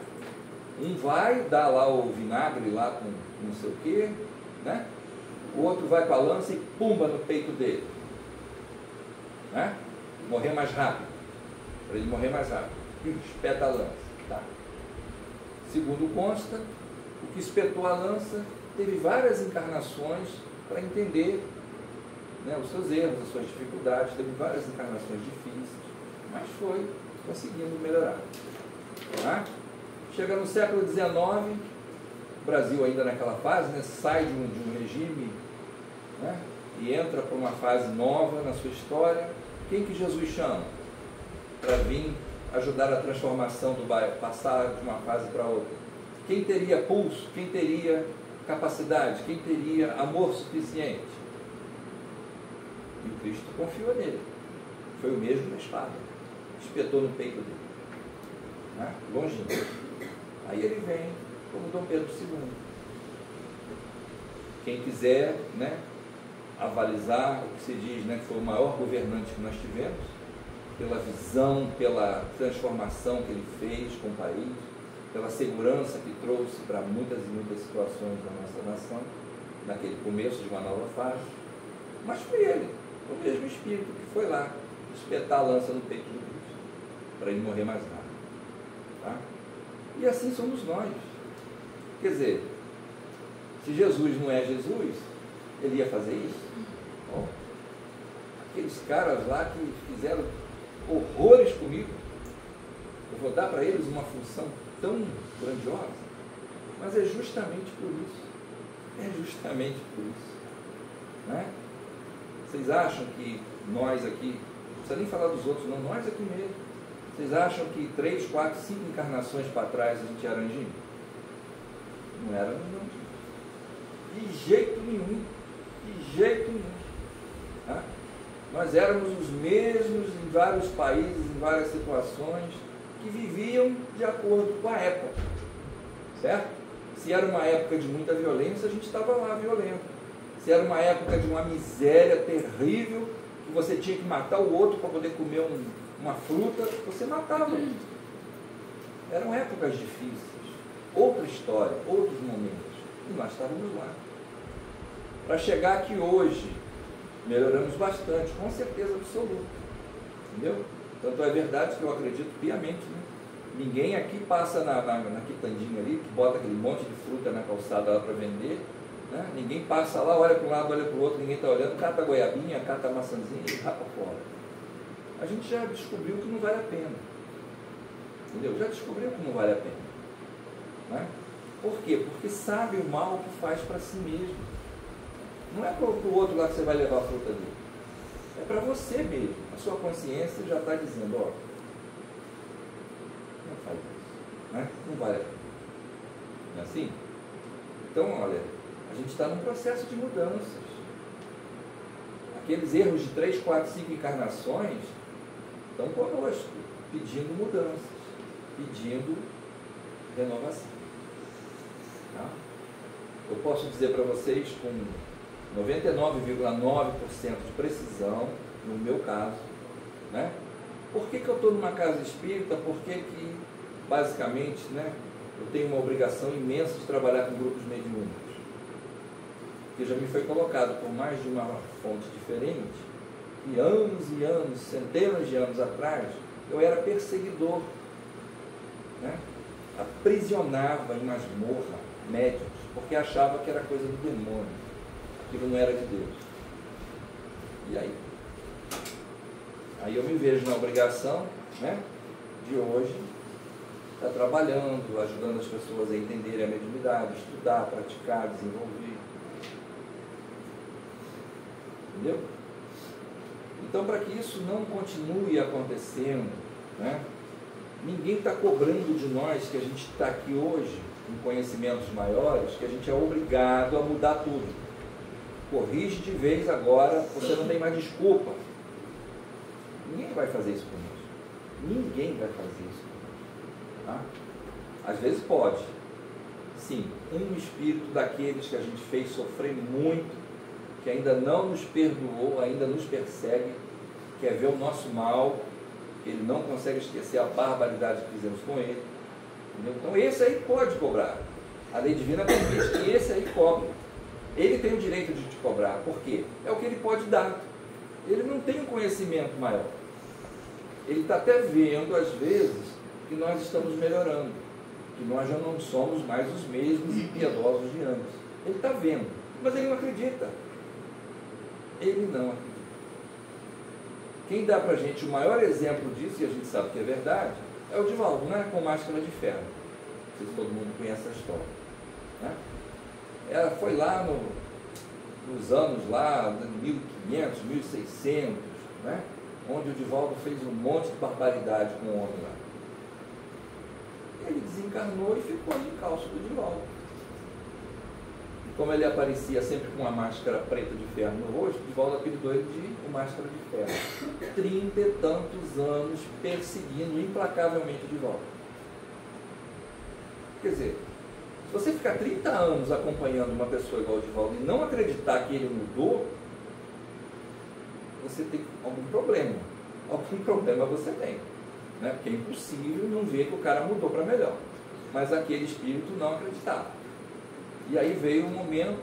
Um vai dar lá o vinagre lá com não sei o quê, né? O outro vai com a lança e pumba no peito dele. Né? Morrer mais rápido. Para ele morrer mais rápido. Espeta a lança. Tá. Segundo consta, o que espetou a lança teve várias encarnações para entender, né, os seus erros, as suas dificuldades, teve várias encarnações difíceis, mas foi conseguindo melhorar. Tá? Chega no século XIX, o Brasil ainda naquela fase, né, sai de um regime, né, e entra para uma fase nova na sua história. Quem que Jesus chama para vir ajudar a transformação do bairro, passar de uma fase para outra? Quem teria pulso? Quem teria capacidade? Quem teria amor suficiente? E o Cristo confiou nele. Foi o mesmo na espada. Espetou no peito dele. Né? Longinho. Aí ele vem como Dom Pedro II. Quem quiser, né, avalizar o que se diz, né, que foi o maior governante que nós tivemos, pela visão, pela transformação que ele fez com o país, pela segurança que trouxe para muitas e muitas situações da nossa nação, naquele começo de uma nova fase. Mas foi ele, o mesmo Espírito que foi lá espetar a lança no peito do Cristo, para ele morrer mais rápido. Tá? E assim somos nós. Quer dizer, se Jesus não é Jesus, ele ia fazer isso? Bom, aqueles caras lá que fizeram horrores comigo, eu vou dar para eles uma função tão grandiosa, mas é justamente por isso. É justamente por isso. Né? Vocês acham que nós aqui, não precisa nem falar dos outros, não, nós aqui mesmo, vocês acham que 3, 4, 5 encarnações para trás a gente era anjinho? Não era não. De jeito nenhum. De jeito nenhum. Tá? Nós éramos os mesmos em vários países, em várias situações, que viviam de acordo com a época. Certo? Se era uma época de muita violência, a gente estava lá violento. Se era uma época de uma miséria terrível, que você tinha que matar o outro para poder comer uma fruta, você matava. Eram épocas difíceis. Outra história, outros momentos. E nós estávamos lá. Para chegar aqui hoje, melhoramos bastante, com certeza absoluta. Entendeu? Tanto é verdade que eu acredito piamente. Né? Ninguém aqui passa na quitandinha ali, que bota aquele monte de fruta na calçada lá para vender. Né? Ninguém passa lá, olha para um lado, olha para o outro, ninguém está olhando, cata a goiabinha, cata a maçãzinha e rapa fora. A gente já descobriu que não vale a pena. Entendeu? Já descobriu que não vale a pena. Né? Por quê? Porque sabe o mal que faz para si mesmo. Não é para o outro lá que você vai levar a fruta dele. É para você mesmo. A sua consciência já está dizendo, ó, não faz isso. Né? Não vale a pena. Não é assim? Então, olha, a gente está num processo de mudanças. Aqueles erros de 3, 4, 5 encarnações estão conosco, pedindo mudanças, pedindo renovação. Tá? Eu posso dizer para vocês com 99,9% de precisão, no meu caso, né? Por que eu estou numa casa espírita? Por que basicamente, né, eu tenho uma obrigação imensa de trabalhar com grupos mediúnicos? Que já me foi colocado por mais de uma fonte diferente, e anos, centenas de anos atrás, eu era perseguidor, né? Aprisionava em masmorra médiuns, porque achava que era coisa do demônio, aquilo não era de Deus. E aí eu me vejo na obrigação, né, de hoje estar trabalhando, ajudando as pessoas a entenderem a mediunidade, estudar, praticar, desenvolver. Entendeu? Então, para que isso não continue acontecendo, né, ninguém está cobrando de nós que a gente está aqui hoje, com conhecimentos maiores, que a gente é obrigado a mudar tudo. Corrige de vez agora, você não tem mais desculpa. Ninguém vai fazer isso conosco. Ninguém vai fazer isso conosco. Tá? Às vezes pode. Sim, um espírito daqueles que a gente fez sofrer muito, que ainda não nos perdoou, ainda nos persegue, quer ver o nosso mal, que ele não consegue esquecer a barbaridade que fizemos com ele. Entendeu? Então esse aí pode cobrar. A lei divina permite que esse aí cobre. Ele tem o direito de te cobrar. Por quê? É o que ele pode dar. Ele não tem um conhecimento maior. Ele está até vendo, às vezes, que nós estamos melhorando, que nós já não somos mais os mesmos impiedosos de antes. Ele está vendo, mas ele não acredita. Ele não acredita. Quem dá para a gente o maior exemplo disso, e a gente sabe que é verdade, é o Divaldo, né? Com Máscara de Ferro. Não sei se todo mundo conhece a história. Né? Ela foi lá nos anos lá, 1500, 1600, né? Onde o Divaldo fez um monte de barbaridade com o homem lá. Ele desencarnou e ficou no encalço do Divaldo. E como ele aparecia sempre com uma máscara preta de ferro no rosto, o Divaldo apelidou ele de o Máscara de Ferro. 30 e tantos anos perseguindo implacavelmente o Divaldo. Quer dizer, se você ficar 30 anos acompanhando uma pessoa igual o Divaldo e não acreditar que ele mudou, você tem algum problema. Algum problema você tem. Né? Porque é impossível não ver que o cara mudou para melhor. Mas aquele espírito não acreditava. E aí veio um momento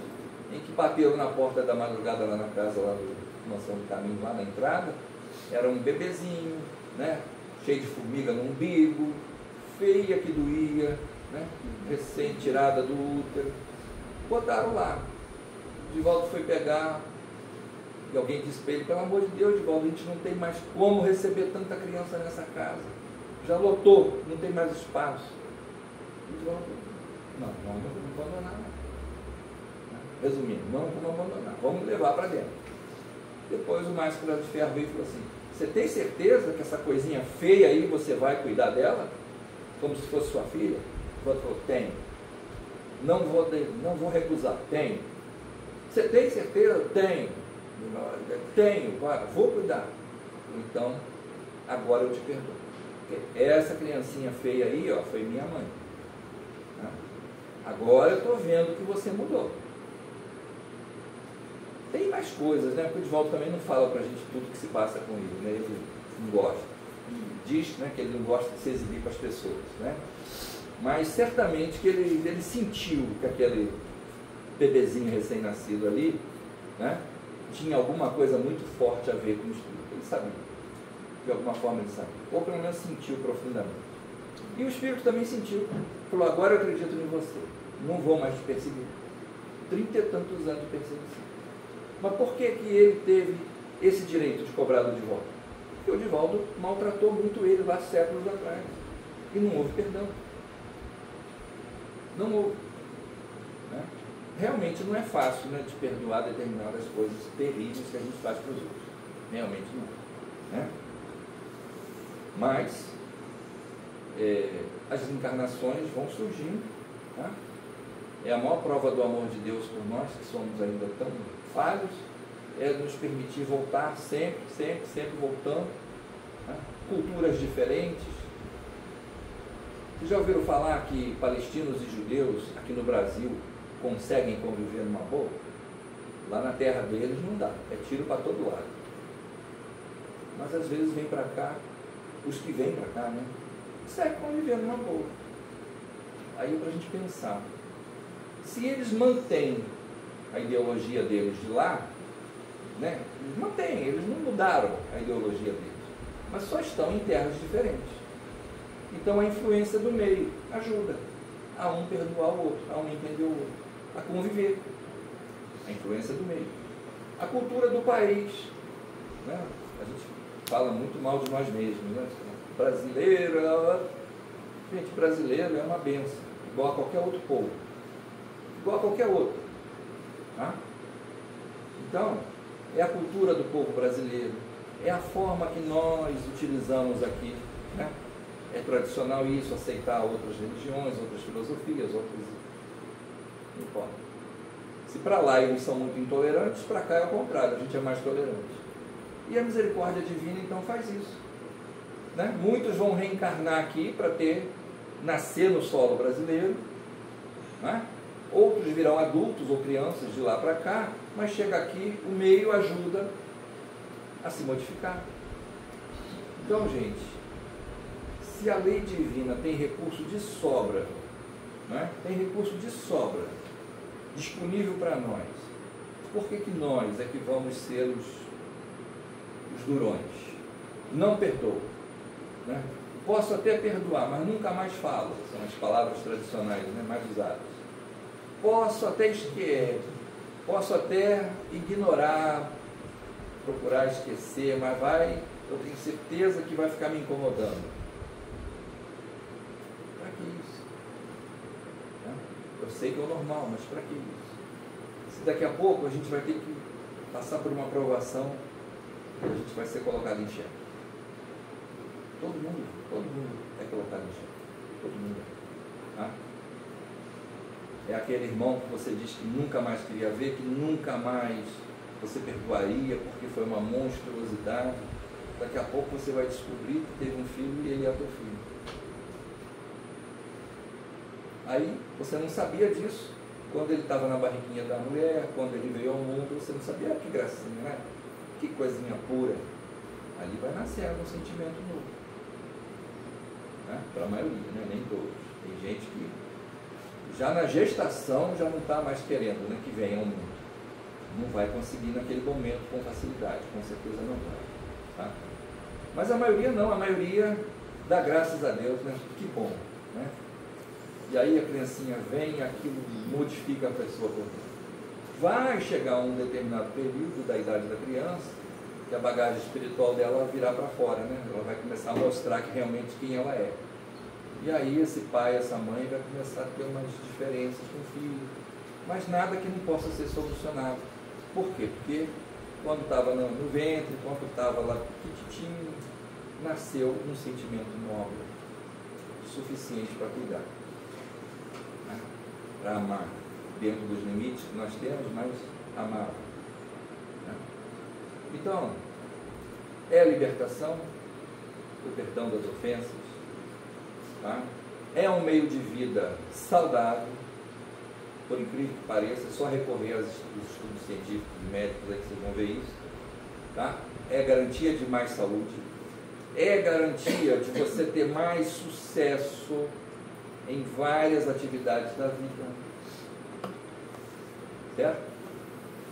em que bateram na porta da madrugada lá na casa, lá do Mansão do Caminho, lá na entrada. Era um bebezinho, né? Cheio de formiga no umbigo, feia que doía, né? Recém-tirada do útero. Botaram lá. O Divaldo foi pegar, e alguém disse para ele: pelo amor de Deus, Divaldo, a gente não tem mais como receber tanta criança nessa casa. Já lotou, não tem mais espaço. O Divaldo: não vamos abandonar. Resumindo, não vamos abandonar, vamos levar para dentro. Depois o Máscara de Ferro veio e falou assim: você tem certeza que essa coisinha feia aí você vai cuidar dela? Como se fosse sua filha? O Divaldo falou: tenho. Não vou recusar. Tenho. Você tem certeza? Tenho. Tenho, vou cuidar. Então, agora eu te perdoo. Porque essa criancinha feia aí, ó, foi minha mãe. Agora eu estou vendo que você mudou. Tem mais coisas, né? Porque o Divaldo também não fala pra gente tudo que se passa com ele, né? Ele não gosta. Diz, né, que ele não gosta de se exibir para as pessoas, né? Mas certamente que ele sentiu que aquele bebezinho recém-nascido ali, né, tinha alguma coisa muito forte a ver com o espírito. Ele sabia. De alguma forma ele sabia. Ou pelo menos sentiu profundamente. E o espírito também sentiu. Falou: agora eu acredito em você. Não vou mais te perseguir. 30 e tantos anos de perseguição. Mas por que ele teve esse direito de cobrar do Divaldo? Porque o Divaldo maltratou muito ele lá séculos atrás. E não houve perdão. Não houve. Né? Realmente não é fácil, né, de perdoar determinadas coisas terríveis que a gente faz para os outros. Realmente não. Né? Mas as encarnações vão surgindo. Tá? É a maior prova do amor de Deus por nós, que somos ainda tão falhos, é nos permitir voltar sempre voltando. Né? Culturas diferentes. Vocês já ouviram falar que palestinos e judeus aqui no Brasil conseguem conviver numa boa? Lá na terra deles não dá, é tiro para todo lado. Mas às vezes vem para cá, os que vêm para cá, né, conseguem conviver numa boa. Aí é para a gente pensar, se eles mantêm a ideologia deles de lá, né, eles mantêm, eles não mudaram a ideologia deles, mas só estão em terras diferentes. Então a influência do meio ajuda a um perdoar o outro, a um entender o outro, a conviver. A influência do meio. A cultura do país. Né? A gente fala muito mal de nós mesmos. Né? Brasileiro, gente, brasileiro é uma benção, igual a qualquer outro povo. Igual a qualquer outro. Tá? Então, é a cultura do povo brasileiro, é a forma que nós utilizamos aqui. Né? É tradicional isso, aceitar outras religiões, outras filosofias, outras... Não importa. Se para lá eles são muito intolerantes, para cá é o contrário, a gente é mais tolerante. E a misericórdia divina então faz isso. Né? Muitos vão reencarnar aqui para nascer no solo brasileiro. Né? Outros virão adultos ou crianças de lá para cá, mas chega aqui, o meio ajuda a se modificar. Então, gente, se a lei divina tem recurso de sobra, né? Tem recurso de sobra disponível para nós, por que nós é que vamos ser os durões? Não perdoo. Né? Posso até perdoar, mas nunca mais falo. São as palavras tradicionais, né, mais usadas. Posso até esquecer, posso até ignorar, procurar esquecer, mas eu tenho certeza que vai ficar me incomodando. Para que isso? Eu sei que é o normal, mas para que isso? Se daqui a pouco a gente vai ter que passar por uma provação, a gente vai ser colocado em xeque. Todo mundo é colocado em xeque. Todo mundo é. Tá? É aquele irmão que você diz que nunca mais queria ver, que nunca mais você perdoaria porque foi uma monstruosidade. Daqui a pouco você vai descobrir que teve um filho e ele é teu filho. Aí você não sabia disso quando ele estava na barriguinha da mulher, quando ele veio ao mundo, você não sabia. Que gracinha, né? Que coisinha pura. Ali vai nascer um sentimento novo. Né? Para a maioria, né? Nem todos. Tem gente que já na gestação já não está mais querendo, né, que venha ao mundo. Não vai conseguir naquele momento com facilidade, com certeza não vai. Tá? Mas a maioria não, a maioria dá graças a Deus, né? Que bom. Né? E aí a criancinha vem e aquilo modifica a pessoa por dentro. Vai chegar um determinado período da idade da criança que a bagagem espiritual dela vai virar para fora, né? Ela vai começar a mostrar que realmente quem ela é. E aí esse pai, essa mãe vai começar a ter umas diferenças com o filho, mas nada que não possa ser solucionado. Por quê? Porque quando estava no ventre, quando estava lá pequitinho, nasceu um sentimento nobre, suficiente para cuidar, né? Para amar, dentro dos limites que nós temos, mas amar. Né? Então, é a libertação, o perdão das ofensas. Tá? É um meio de vida saudável, por incrível que pareça, é só recorrer aos estudos científicos e médicos aí que vocês vão ver isso. Tá? É garantia de mais saúde, é garantia de você ter mais sucesso em várias atividades da vida. Certo?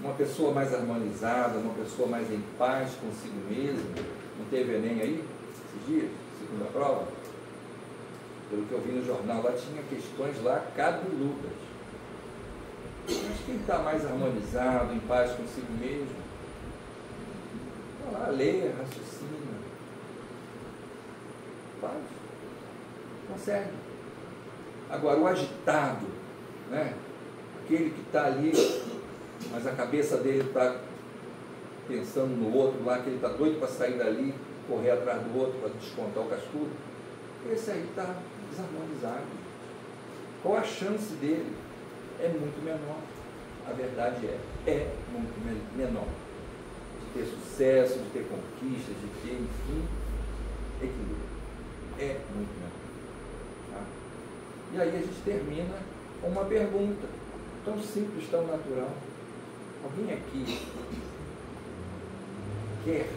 Uma pessoa mais harmonizada, uma pessoa mais em paz consigo mesma. Não teve Enem aí, esses dias, segunda prova? Pelo que eu vi no jornal, lá tinha questões lá cabeludas. Mas quem está mais harmonizado, em paz consigo mesmo, vai lá, lê, raciocina, faz, consegue. Agora, o agitado, né? Aquele que está ali, mas a cabeça dele está pensando no outro lá, que ele está doido para sair dali, correr atrás do outro para descontar o cascudo, esse aí está desarmonizado. Qual a chance dele? É muito menor. A verdade é muito menor. De ter sucesso, de ter conquistas, de ter, enfim, equilíbrio. É muito menor. Tá? E aí a gente termina com uma pergunta tão simples, tão natural. Alguém aqui quer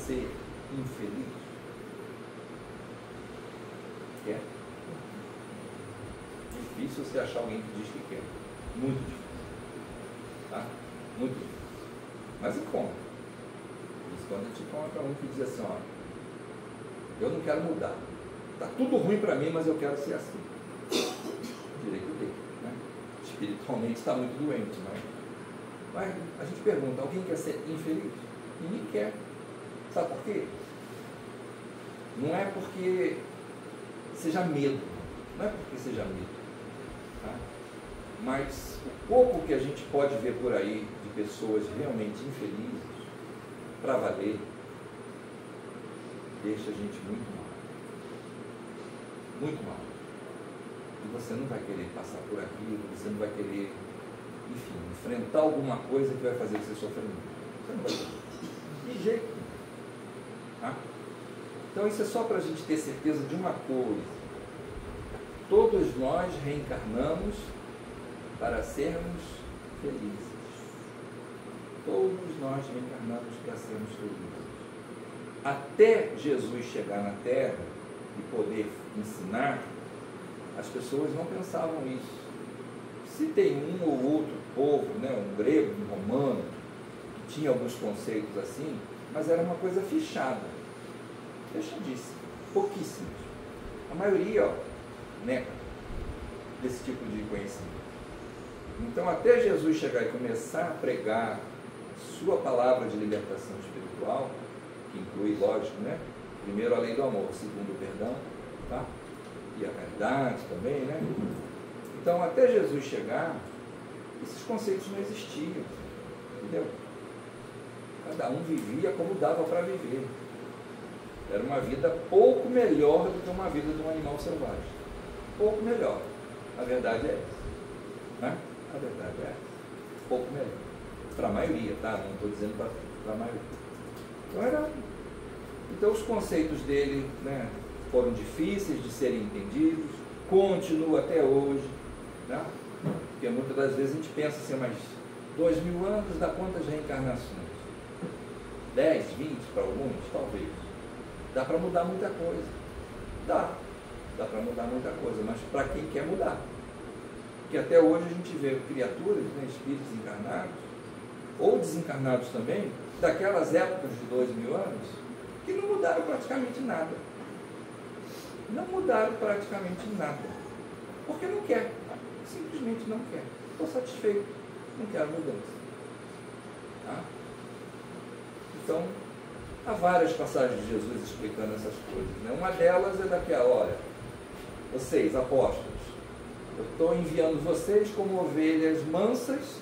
ser infeliz? Quer? Difícil você achar alguém que diz que quer. Muito difícil. Tá? Muito difícil. Mas encontra. Isso quando a gente encontra um que diz assim, ó, eu não quero mudar. Está tudo ruim para mim, mas eu quero ser assim. Direito dele. Né? Espiritualmente está muito doente, mas a gente pergunta, alguém quer ser infeliz? Ninguém quer. Sabe por quê? Não é porque seja medo, não é porque seja medo, tá? Mas o pouco que a gente pode ver por aí de pessoas realmente infelizes, para valer, deixa a gente muito mal. Muito mal. E você não vai querer passar por aquilo, você não vai querer, enfim, enfrentar alguma coisa que vai fazer você sofrer muito. Você não vai querer. De jeito nenhum. Tá? Então isso é só para a gente ter certeza de uma coisa. Todos nós reencarnamos para sermos felizes. Todos nós reencarnamos para sermos felizes. Até Jesus chegar na Terra e poder ensinar, as pessoas não pensavam isso. Se tem um ou outro povo, né, um grego, um romano, que tinha alguns conceitos assim, mas era uma coisa fechada, fechadíssima, pouquíssimos. A maioria, ó, né, desse tipo de conhecimento. Então, até Jesus chegar e começar a pregar sua palavra de libertação espiritual, que inclui, lógico, né, primeiro a lei do amor, segundo o perdão, tá? E a caridade também, né? Então, até Jesus chegar, esses conceitos não existiam, entendeu? Cada um vivia como dava para viver. Era uma vida pouco melhor do que uma vida de um animal selvagem. pouco melhor. A verdade é essa. Né? A verdade é essa. Pouco melhor. Para a maioria, tá? Não estou dizendo para a maioria. Então os conceitos dele, né, foram difíceis de serem entendidos, continua até hoje, né? Porque muitas das vezes a gente pensa assim, mas 2000 anos dá quantas reencarnações? 10, 20 para alguns? Talvez. Dá para mudar muita coisa. Dá para mudar muita coisa, mas para quem quer mudar. Porque até hoje a gente vê criaturas, né, espíritos encarnados, ou desencarnados também, daquelas épocas de 2000 anos, que não mudaram praticamente nada. Não mudaram praticamente nada. Porque não quer. Simplesmente não quer. Estou satisfeito. Não quero mudança. Tá? Então, há várias passagens de Jesus explicando essas coisas. Né? Uma delas é daqui a hora. Vocês, apóstolos, eu estou enviando vocês como ovelhas mansas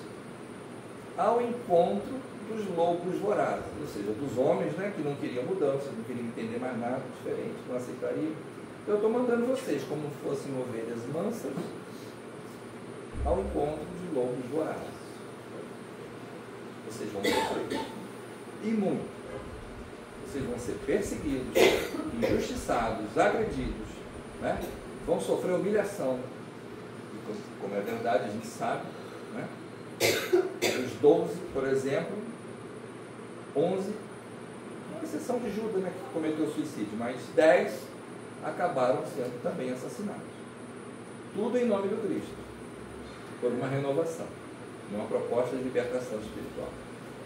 ao encontro dos lobos vorazes, ou seja, dos homens, né, que não queriam mudança, não queriam entender mais nada diferente, não aceitariam. Eu estou mandando vocês como fossem ovelhas mansas ao encontro de lobos vorazes. Vocês vão sofrer. E muito. Vocês vão ser perseguidos, injustiçados, agredidos, né? Vão sofrer humilhação. E como é verdade, a gente sabe, né? Os 12, por exemplo, 11, com exceção de Judas, né, que cometeu suicídio, mas 10 acabaram sendo também assassinados. Tudo em nome do Cristo, por uma renovação, uma proposta de libertação espiritual.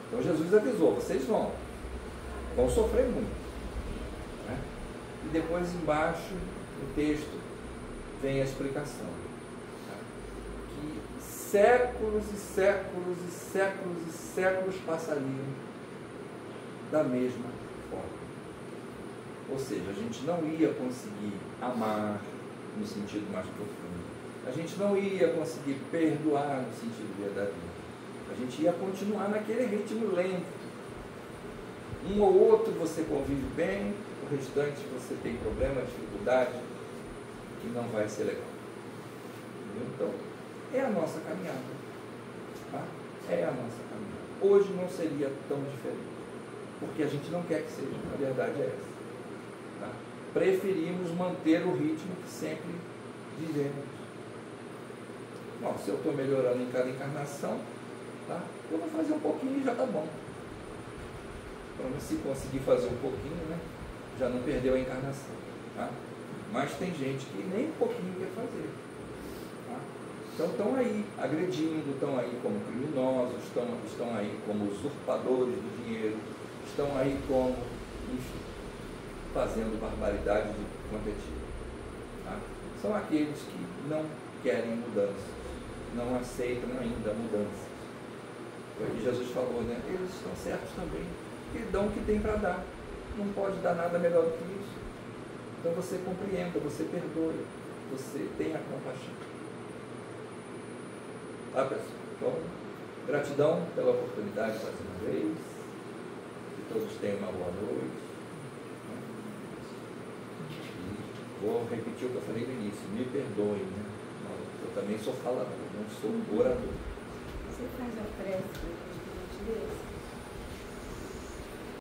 Então Jesus avisou, vocês vão sofrer muito. Né? E depois embaixo, no texto, vem a explicação. Tá? Que séculos e séculos e séculos e séculos passariam da mesma forma. Ou seja, a gente não ia conseguir amar no sentido mais profundo. A gente não ia conseguir perdoar no sentido verdadeiro. A gente ia continuar naquele ritmo lento. Um ou outro você convive bem, o restante você tem problema, dificuldade, que não vai ser legal. Então, é a nossa caminhada. Tá? É a nossa caminhada. Hoje não seria tão diferente. Porque a gente não quer que seja. A verdade é essa. Tá? Preferimos manter o ritmo que sempre vivemos. Bom, se eu estou melhorando em cada encarnação, tá? Eu vou fazer um pouquinho e já está bom. Então, se conseguir fazer um pouquinho, né, já não perdeu a encarnação. Tá? Mas tem gente que nem um pouquinho quer fazer. Tá? Então estão aí agredindo, estão aí como criminosos, estão aí como usurpadores do dinheiro, estão aí como, enfim, fazendo barbaridade de quanto é tipo. Tá? São aqueles que não querem mudanças, não aceitam ainda mudanças. Foi o que Jesus falou, né? Eles estão certos também. Eles dão o que tem para dar. Não pode dar nada melhor do que isso. Então você compreenda, você perdoe, você tenha compaixão. Tá, pessoal? Então, gratidão pela oportunidade mais uma vez. Que todos tenham uma boa noite. E vou repetir o que eu falei no início. Me perdoem, né? Eu também sou falador, não sou orador. Você faz a prece, por gentileza?